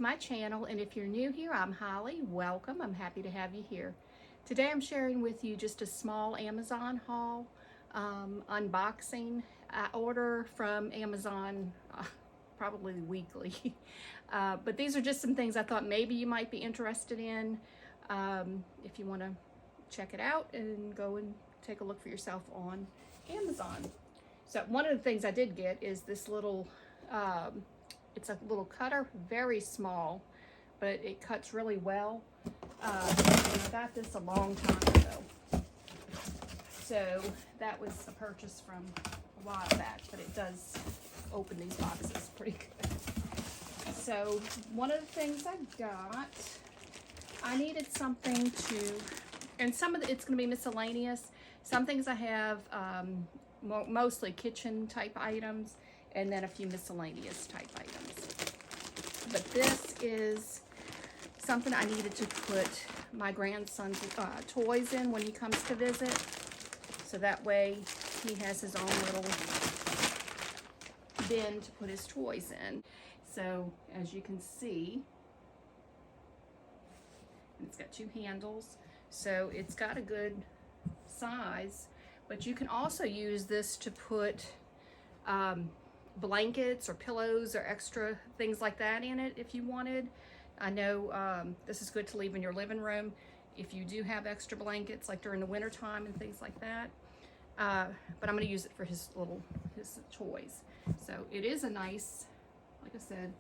my channel, and if you're new here, I'm Holly. Welcome. I'm happy to have you here. Today I'm sharing with you just a small Amazon haul, unboxing. I order from Amazon probably weekly, but these are just some things I thought maybe you might be interested in if you want to check it out and go and take a look for yourself on Amazon. So one of the things I did get is this little it's a little cutter, very small, but it cuts really well. And I got this a long time ago. So that was a purchase from a while back, but it does open these boxes pretty good. So one of the things I got, I needed something to, and some of it's going to be miscellaneous. Some things I have mostly kitchen type items, and then a few miscellaneous type items. But this is something I needed to put my grandson's toys in when he comes to visit. So that way he has his own little bin to put his toys in. So as you can see, it's got two handles. So it's got a good size, but you can also use this to put blankets or pillows or extra things like that in it if you wanted. I know this is good to leave in your living room if you do have extra blankets, like during the winter time and things like that. But I'm going to use it for his toys. So it is a nice, like I said,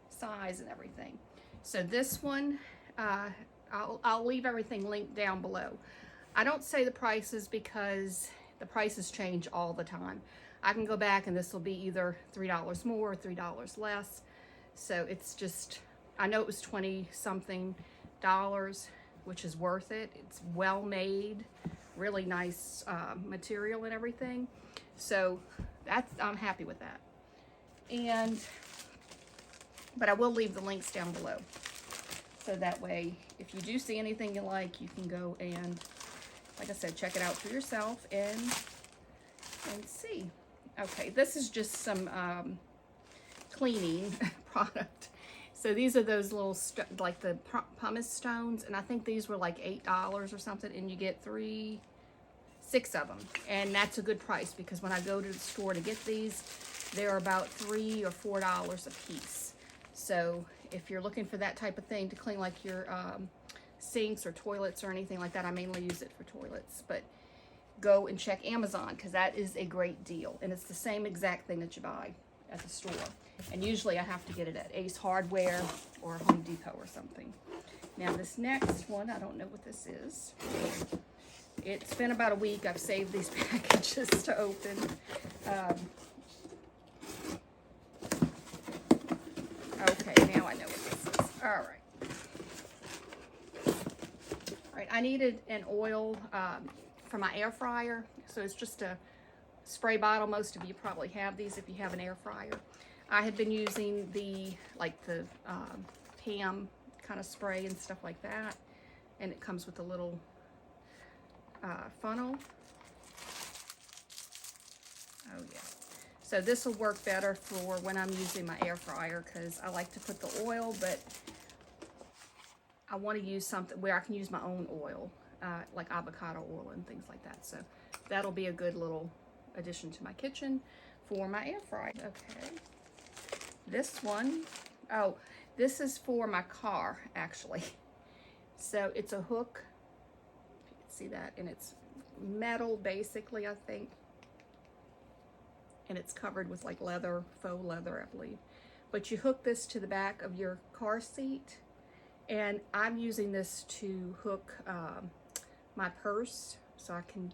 size and everything. So this one, I'll leave everything linked down below. I don't say the prices because the prices change all the time. I can go back and this will be either $3 more or $3 less. So it's just, I know it was 20 something dollars, which is worth it. It's well made, really nice material and everything. So I'm happy with that. But I will leave the links down below. So that way, if you do see anything you like, you can go and, like I said, check it out for yourself and see. Okay, this is just some cleaning product. So these are those little, like the pumice stones, and I think these were like $8 or something, and you get 6 of them. And that's a good price because when I go to the store to get these, they're about $3 or $4 a piece. So if you're looking for that type of thing to clean like your sinks or toilets or anything like that, I mainly use it for toilets, but go and check Amazon because that is a great deal, and it's the same exact thing that you buy at the store. And usually I have to get it at Ace Hardware or Home Depot or something. Now this next one, I don't know what this is. It's been about a week I've saved these packages to open. Okay, now I know what this is. All right, I needed an oil for my air fryer. So it's just a spray bottle. Most of you probably have these if you have an air fryer. I had been using the Pam kind of spray and stuff like that, and it comes with a little funnel. Oh yeah. So this will work better for when I'm using my air fryer because I like to put the oil, but I want to use something where I can use my own oil, like avocado oil and things like that. So that'll be a good little addition to my kitchen for my air fryer. Okay. This one, oh, this is for my car, actually. So it's a hook. If you can see that, and it's metal, basically, I think. And it's covered with like leather, faux leather, I believe. But you hook this to the back of your car seat, and I'm using this to hook my purse so I can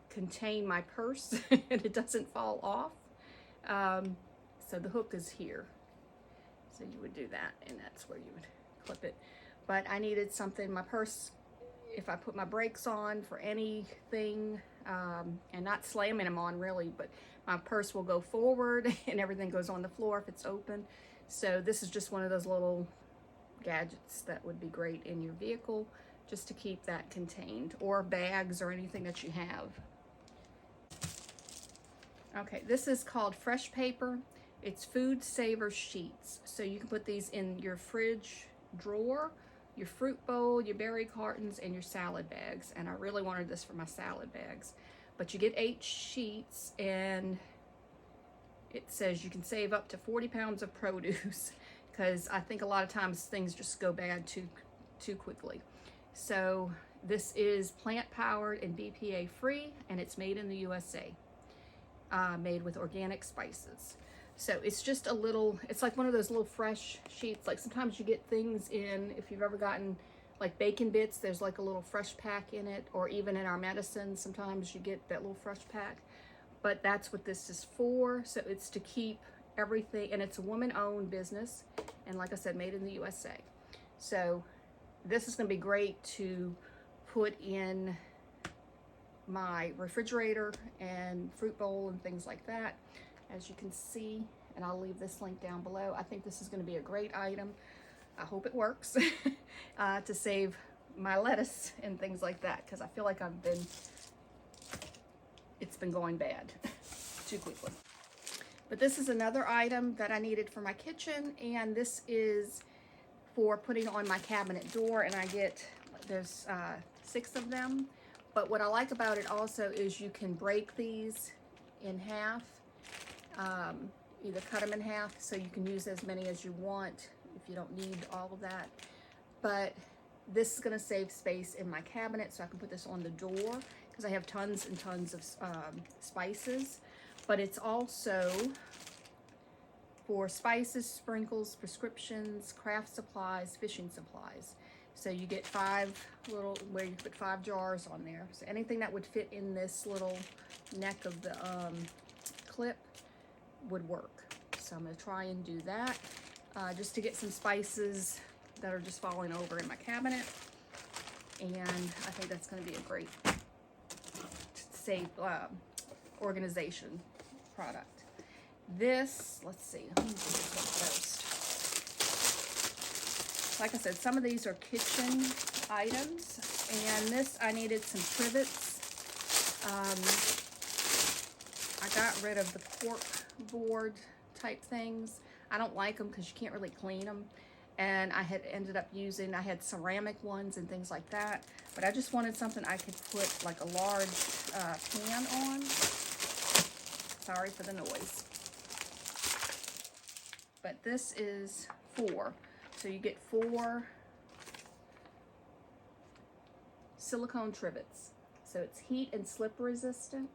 contain my purse and it doesn't fall off. So the hook is here. So you would do that, and that's where you would clip it. But I needed something, my purse, if I put my brakes on for anything, and not slamming them on really, but my purse will go forward and everything goes on the floor if it's open. So this is just one of those little gadgets that would be great in your vehicle just to keep that contained, or bags or anything that you have. Okay, this is called Fresh Paper. It's food saver sheets. So you can put these in your fridge drawer, your fruit bowl, your berry cartons, and your salad bags. And I really wanted this for my salad bags. But you get 8 sheets, and it says you can save up to 40 pounds of produce, because I think a lot of times things just go bad too quickly. So this is plant powered and BPA free, and it's made in the USA, made with organic spices. So it's just a little, it's like one of those little fresh sheets. Like sometimes you get things in, if you've ever gotten like bacon bits, there's like a little fresh pack in it, or even in our medicine, sometimes you get that little fresh pack. But that's what this is for. So it's to keep everything, and it's a woman-owned business, and like I said, made in the USA. So this is going to be great to put in my refrigerator and fruit bowl and things like that, as you can see, and I'll leave this link down below. I think this is going to be a great item. I hope it works to save my lettuce and things like that, because I feel like it's been going bad too quickly. But this is another item that I needed for my kitchen, and this is for putting on my cabinet door, and there's 6 of them. But what I like about it also is you can break these in half, either cut them in half so you can use as many as you want if you don't need all of that. But this is going to save space in my cabinet, so I can put this on the door, because I have tons and tons of spices. But it's also for spices, sprinkles, prescriptions, craft supplies, fishing supplies. So you get 5 little, where you put 5 jars on there. So anything that would fit in this little neck of the clip would work. So I'm going to try and do that, just to get some spices that are just falling over in my cabinet. And I think that's going to be a great safe organization product. This, let's see, let me do this one first. Like I said, some of these are kitchen items, and this, I needed some trivets. I got rid of the cork board type things. I don't like them because you can't really clean them. And I had ended up using, I had ceramic ones and things like that. But I just wanted something I could put like a large pan on. Sorry for the noise. But this is 4. So you get 4 silicone trivets. So it's heat and slip resistant,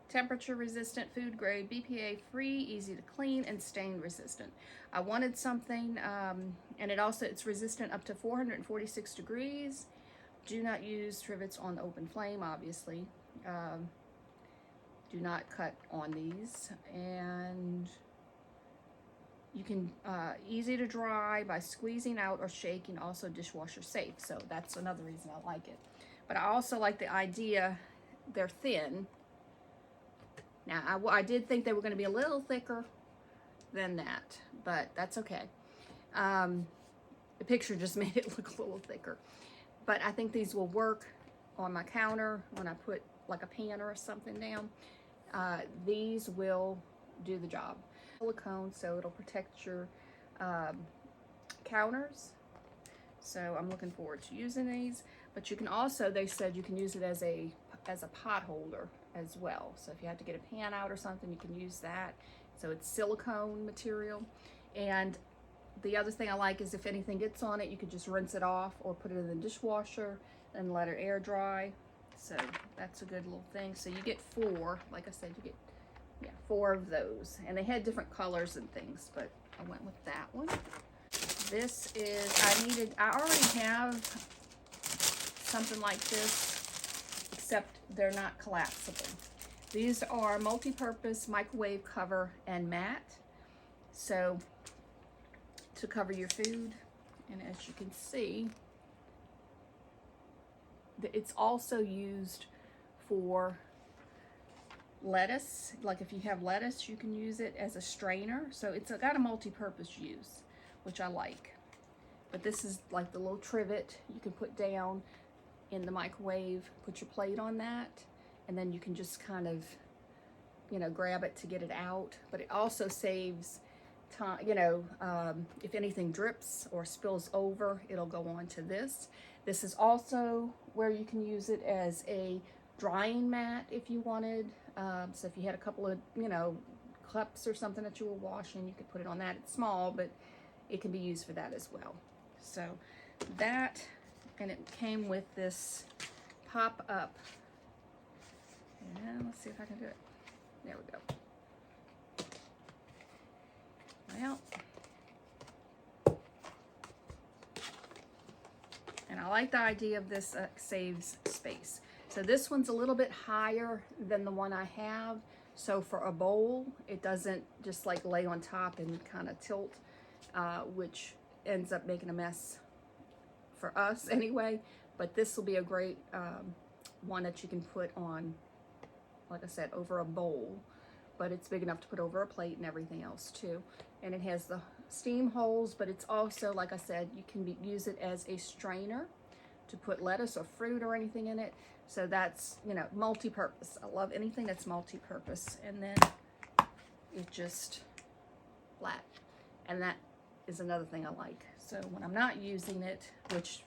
temperature resistant, food grade, BPA free, easy to clean, and stain resistant. I wanted something, and it's resistant up to 446 degrees. Do not use trivets on the open flame, obviously. Do not cut on these. And you can, easy to dry by squeezing out or shaking, also dishwasher safe. So that's another reason I like it. But I also like the idea, they're thin. Now, I did think they were going to be a little thicker than that, but that's okay. The picture just made it look a little thicker. But I think these will work on my counter when I put like a pan or something down. These will do the job. Silicone, so it'll protect your counters. So I'm looking forward to using these. But you can also, they said you can use it as a pot holder as well. So if you have to get a pan out or something, you can use that. So it's silicone material. And the other thing I like is if anything gets on it, you could just rinse it off or put it in the dishwasher and let it air dry. So that's a good little thing. So you get 4, like I said, you get 4 of those. And they had different colors and things, but I went with that one. This is, I already have something like this, except they're not collapsible. These are multi-purpose microwave cover and mat. So to cover your food, and as you can see, it's also used for lettuce. Like if you have lettuce, you can use it as a strainer. So it's got a multi-purpose use, which I like. But this is like the little trivet you can put down in the microwave, put your plate on that, and then you can just kind of you know, grab it to get it out, but it also saves time, if anything drips or spills over, it'll go on to this. This is also where you can use it as a drying mat if you wanted. So if you had a couple of, cups or something that you were washing, you could put it on that. It's small, but it can be used for that as well. So that, and it came with this pop-up. And let's see if I can do it. There we go. Well, and I like the idea of this saves space. So this one's a little bit higher than the one I have. So for a bowl, it doesn't just like lay on top and kind of tilt, which ends up making a mess for us anyway. But this will be a great one that you can put on, like I said, over a bowl. But it's big enough to put over a plate and everything else too. And it has the steam holes, but it's also, like I said, you can use it as a strainer to put lettuce or fruit or anything in it. So that's, multi-purpose. I love anything that's multi-purpose. And then it just flat. And that is another thing I like. So when I'm not using it, which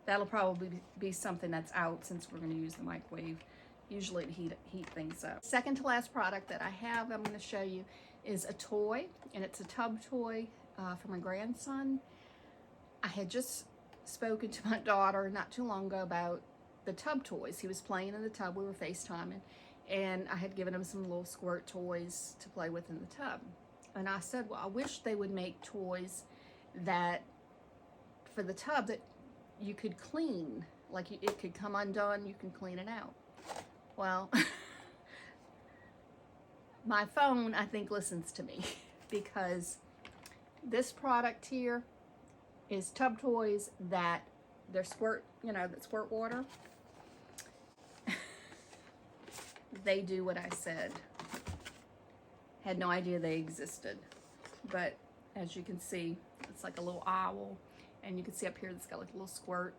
that'll probably be something that's out since we're going to use the microwave, usually to heat things up. Second to last product that I have, I'm going to show you, is a toy, and it's a tub toy for my grandson. I had just spoken to my daughter not too long ago about the tub toys. He was playing in the tub, we were FaceTiming, and I had given him some little squirt toys to play with in the tub. And I said, well, I wish they would make toys that, for the tub, that you could clean. Like it could come undone, you can clean it out. Well, my phone, I think, listens to me because this product here is tub toys that they're squirt, that squirt water. They do what I said. Had no idea they existed. But as you can see, it's like a little owl. And you can see up here, it's got like a little squirt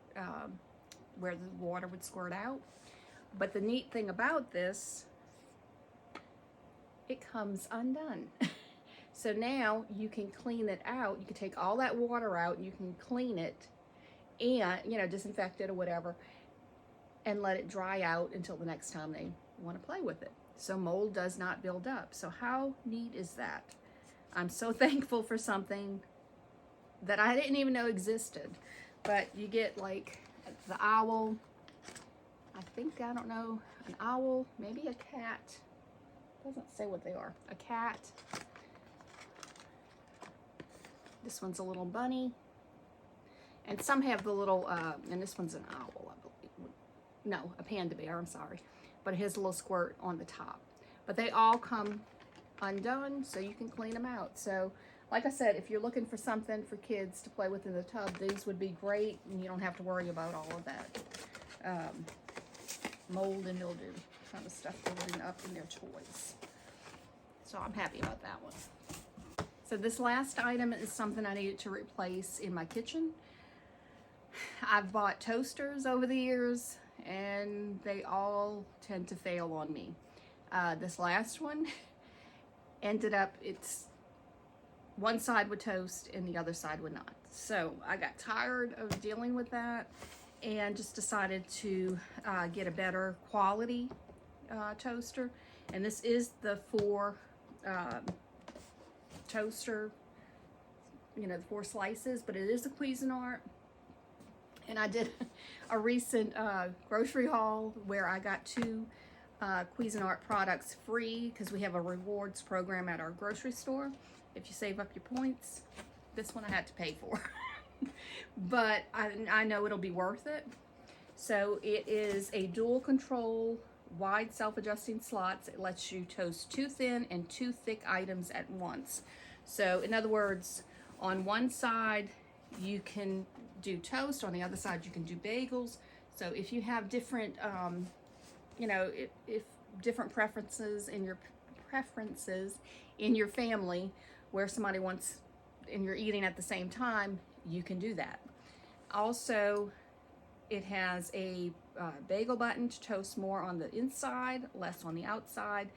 where the water would squirt out. But the neat thing about this, it comes undone. So now you can clean it out. You can take all that water out and you can clean it and, disinfect it or whatever, and let it dry out until the next time they want to play with it. So mold does not build up. So how neat is that? I'm so thankful for something that I didn't even know existed. But you get like the owl, I don't know, an owl, maybe a cat. Doesn't say what they are. A cat. This one's a little bunny. And some have the little, and this one's an owl, I believe. No, a panda bear, I'm sorry. But it has a little squirt on the top. But they all come undone, so you can clean them out. So, like I said, if you're looking for something for kids to play with in the tub, these would be great, and you don't have to worry about all of that mold and mildew kind of stuff building up in their toys. So I'm happy about that one. So this last item is something I needed to replace in my kitchen. I've bought toasters over the years, and they all tend to fail on me. This last one ended up, it's one side would toast and the other side would not. So I got tired of dealing with that and just decided to get a better quality toaster. And this is the 4 toaster, the 4 slices, but it is a Cuisinart. And I did a recent grocery haul where I got 2 Cuisinart products free because we have a rewards program at our grocery store. If you save up your points, this one I had to pay for. But I know it'll be worth it. So it is a dual control, wide self-adjusting slots. It lets you toast 2 thin and 2 thick items at once. So in other words, on one side you can do toast, on the other side you can do bagels. So if you have different, if different preferences in your family where somebody wants, and you're eating at the same time, you can do that. Also, it has a bagel button to toast more on the inside, less on the outside.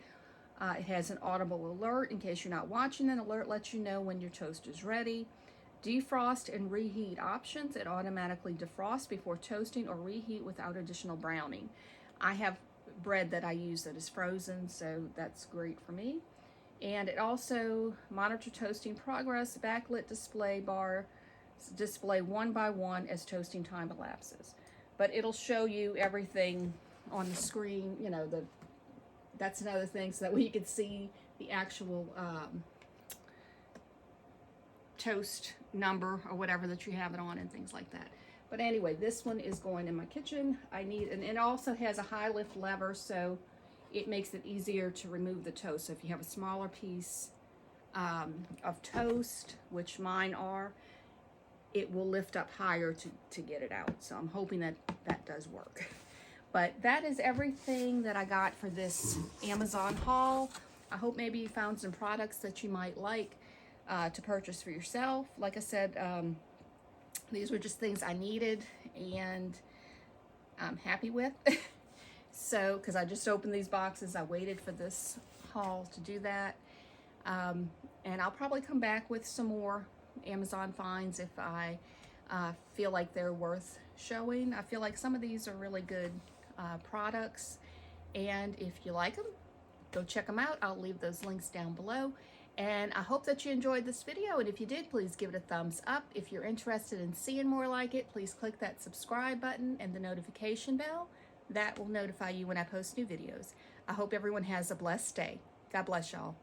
It has an audible alert in case you're not watching. An alert lets you know when your toast is ready. Defrost and reheat options. It automatically defrosts before toasting or reheat without additional browning. I have bread that I use that is frozen, so that's great for me. And it also monitor toasting progress, backlit display bar, display one by one as toasting time elapses. But it'll show you everything on the screen, you know, that's another thing, so that way you can see the actual toast number or whatever that you have it on and things like that. But anyway, this one is going in my kitchen. And it also has a high lift lever, so it makes it easier to remove the toast. So if you have a smaller piece of toast, which mine are, it will lift up higher to get it out. So I'm hoping that that does work. But that is everything that I got for this Amazon haul. I hope maybe you found some products that you might like to purchase for yourself. Like I said, these were just things I needed and I'm happy with. So, because I just opened these boxes, I waited for this haul to do that. And I'll probably come back with some more Amazon finds if I feel like they're worth showing. I feel like some of these are really good products, and if you like them, go check them out. I'll leave those links down below. And I hope that you enjoyed this video, and if you did, please give it a thumbs up. If you're interested in seeing more like it, please click that subscribe button and the notification bell. That will notify you when I post new videos. I hope everyone has a blessed day. God bless y'all.